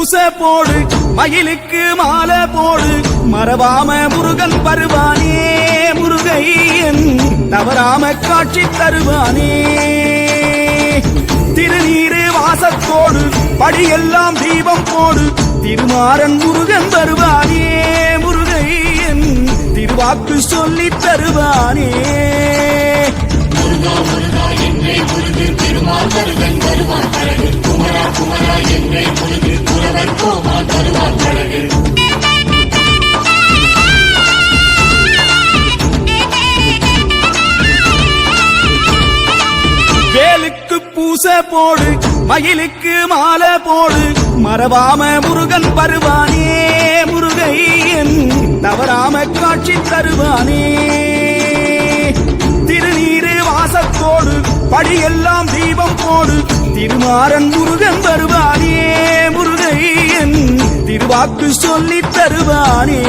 பூசை போடு மயிலுக்கு மாலை போடு மறவாம முருகன் வருவானே முருகையன் தவறாம காட்சி தருவானே திருநீரு வாசத்தோடு படியெல்லாம் தீபம் போடு திருமாறன் முருகன் வருவானே முருகையன் திருவாக்கு சொல்லி தருவானே திருமால் முருகன் வருவான் அழகு குமரா குமரா என்றே பொழுது புறவர் கோமான் வருவான் அழகு வேலுக்கு பூசை போடு மயிலுக்கு மாலை போடு மறவாம முருகன் வருவானே முருகையன் தவறாம காட்சி தருவானே திருநீரு வாசத்தோடு படியெல்லாம் தீபம் போடு திருமாறன் முருகன் வருவானே முருகையன் திருவாக்கு சொல்லி தருவானே